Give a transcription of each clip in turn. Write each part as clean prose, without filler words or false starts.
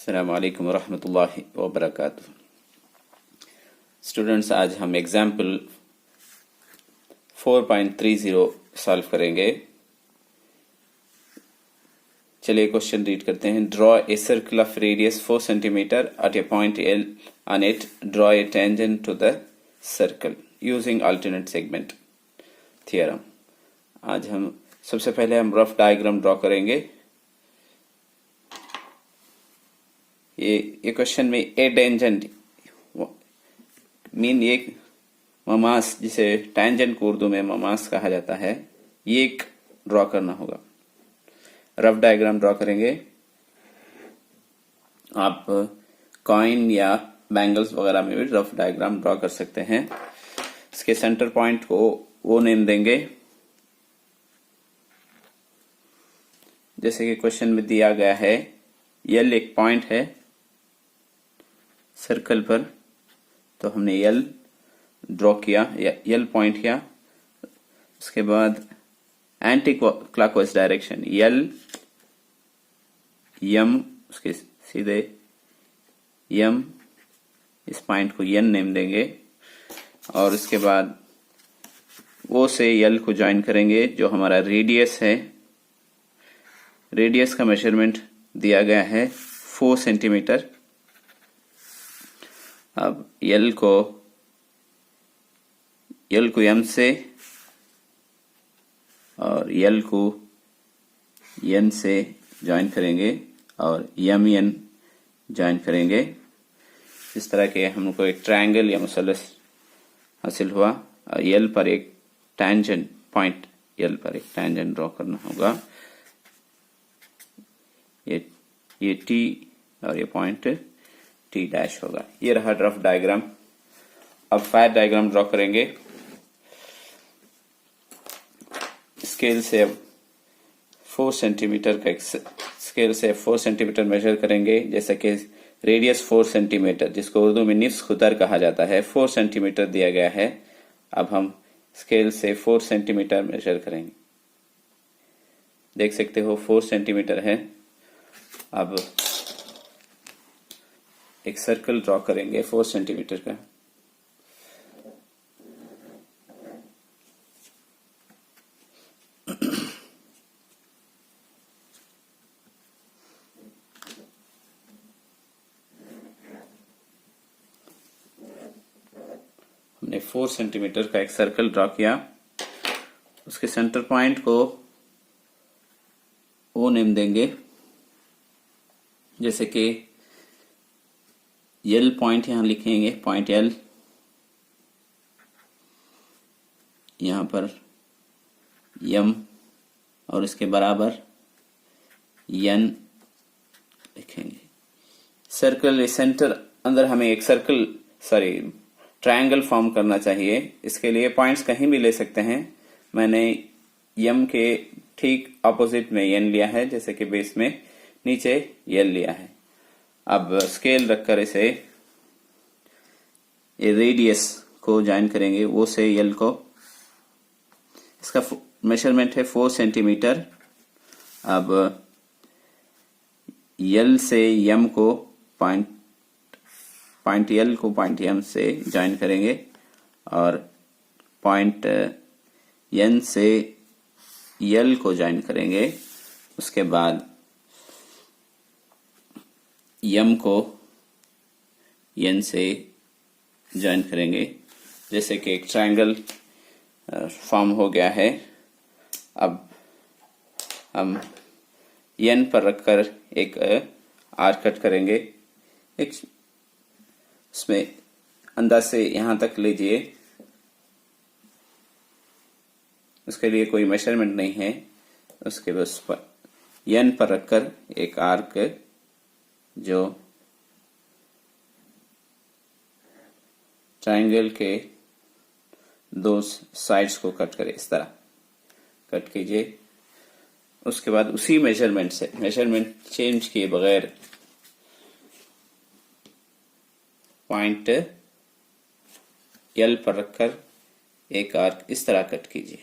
अस्सलामु अलैकुम वरहमतुल्लाहि वबरकातुहू। स्टूडेंट्स, आज हम एग्जाम्पल 4.30 सॉल्व करेंगे। चलिए क्वेश्चन रीड करते हैं। Draw a circle of radius 4 centimetre at a point L on it. Draw a tangent to the circle using alternate segment theorem. आज हम सबसे पहले रफ डायग्राम ड्रॉ करेंगे। ये क्वेश्चन में ए टेंजेंट मीन ये ममास, जिसे टेंजेंट को उर्दू में ममास कहा जाता है, ये एक ड्रॉ करना होगा। रफ डायग्राम ड्रॉ करेंगे। आप कॉइन या बैंगल्स वगैरह में भी रफ डायग्राम ड्रॉ कर सकते हैं। इसके सेंटर पॉइंट को वो नेम देंगे जैसे कि क्वेश्चन में दिया गया है। यल एक पॉइंट है सर्कल पर, तो हमने यल ड्रॉ किया या यल पॉइंट किया। उसके बाद एंटी क्लॉकवाइज डायरेक्शन यल यम, उसके सीधे यम, इस पॉइंट को यन नेम देंगे। और उसके बाद वो से यल को ज्वाइन करेंगे जो हमारा रेडियस है। रेडियस का मेजरमेंट दिया गया है 4 सेंटीमीटर। अब यल को एम से और यल को एन से ज्वाइन करेंगे और एम एन ज्वाइन करेंगे। इस तरह के हमको एक ट्रायंगल या मुसल्लस हासिल हुआ। और यल पर एक टैंजेंट पॉइंट, यल पर एक टैंजेंट ड्रॉ करना होगा। ये टी और ये पॉइंट टी डैश होगा। ये रहा रफ डायग्राम। अब फायर डायग्राम ड्रॉ करेंगे। स्केल से 4 सेंटीमीटर का स्केल से 4 सेंटीमीटर मेजर करेंगे। जैसे कि रेडियस 4 सेंटीमीटर, जिसको उर्दू में निफ्स खुतर कहा जाता है, 4 सेंटीमीटर दिया गया है। अब हम स्केल से 4 सेंटीमीटर मेजर करेंगे। देख सकते हो 4 सेंटीमीटर है। अब एक सर्कल ड्रॉ करेंगे 4 सेंटीमीटर का। हमने 4 सेंटीमीटर का एक सर्कल ड्रॉ किया। उसके सेंटर पॉइंट को ओ नेम देंगे। जैसे कि यल पॉइंट यहां लिखेंगे, पॉइंट यल। यहां पर यम और इसके बराबर यन लिखेंगे। सर्कल सेंटर अंदर हमें एक ट्रायंगल फॉर्म करना चाहिए। इसके लिए पॉइंट्स कहीं भी ले सकते हैं। मैंने यम के ठीक ऑपोजिट में यन लिया है, जैसे कि बेस में नीचे यल लिया है। अब स्केल रखकर इसे ये रेडियस को ज्वाइन करेंगे, वो से यल को। इसका मेजरमेंट है 4 सेंटीमीटर। अब यल से यम को पॉइंट यल को पॉइंट यम से ज्वाइन करेंगे और पॉइंट एन से यल को ज्वाइन करेंगे। उसके बाद यम को एन से ज्वाइन करेंगे। जैसे कि एक ट्रायंगल फॉर्म हो गया है। अब हम एन पर रखकर एक आर्क कट करेंगे। एक उसमें अंदाज से यहां तक लीजिए। उसके लिए कोई मेजरमेंट नहीं है। उसके बस एन पर रखकर एक आर्क जो ट्रायंगल के 2 साइड्स को कट करे, इस तरह कट कीजिए। उसके बाद उसी मेजरमेंट से, मेजरमेंट चेंज किए बगैर, पॉइंट एल पर रखकर एक आर्क इस तरह कट कीजिए।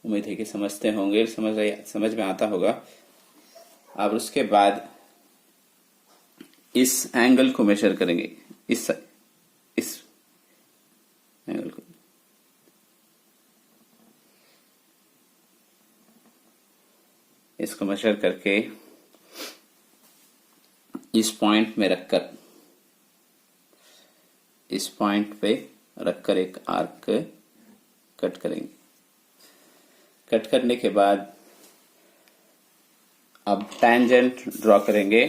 उम्मीद है कि समझते होंगे, समझ में आता होगा। अब उसके बाद इस एंगल को मेजर करेंगे, इस एंगल को, इसको मेजर करके इस पॉइंट में रखकर, इस पॉइंट पे रखकर एक आर्क कट करेंगे। कट करने के बाद अब टैंजेंट ड्रॉ करेंगे।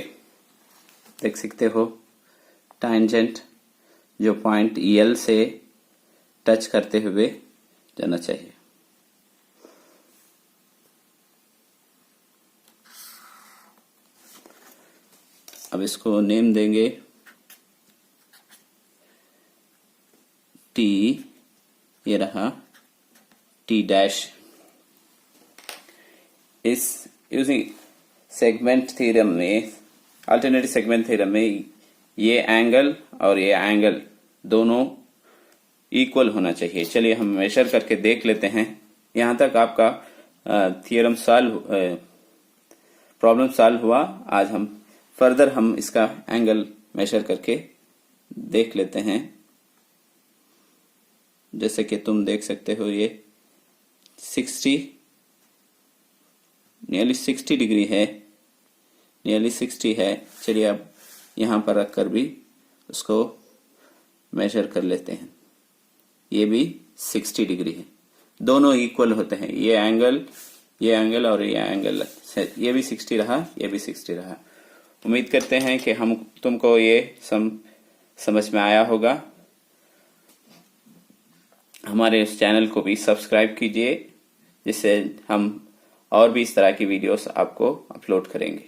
देख सकते हो टैंजेंट जो पॉइंट यल से टच करते हुए जाना चाहिए। अब इसको नेम देंगे टी, ये रहा टी डैश। इस यूजिंग सेगमेंट थ्योरम में, अल्टरनेटिव सेगमेंट थ्योरम में ये एंगल और ये एंगल दोनों इक्वल होना चाहिए। चलिए हम मेजर करके देख लेते हैं। यहां तक आपका थ्योरम प्रॉब्लम सॉल्व हुआ। आज हम फर्दर हम इसका एंगल मेजर करके देख लेते हैं। जैसे कि तुम देख सकते हो ये नियरली 60 डिग्री है, नियरली 60 है। चलिए अब यहां पर रखकर भी उसको मेजर कर लेते हैं। ये भी 60 डिग्री है, दोनों इक्वल होते हैं। ये एंगल और ये एंगल, ये भी 60 रहा, ये भी 60 रहा। उम्मीद करते हैं कि तुमको ये समझ में आया होगा। हमारे इस चैनल को भी सब्सक्राइब कीजिए, जिससे हम और भी इस तरह की वीडियोस आपको अपलोड करेंगे।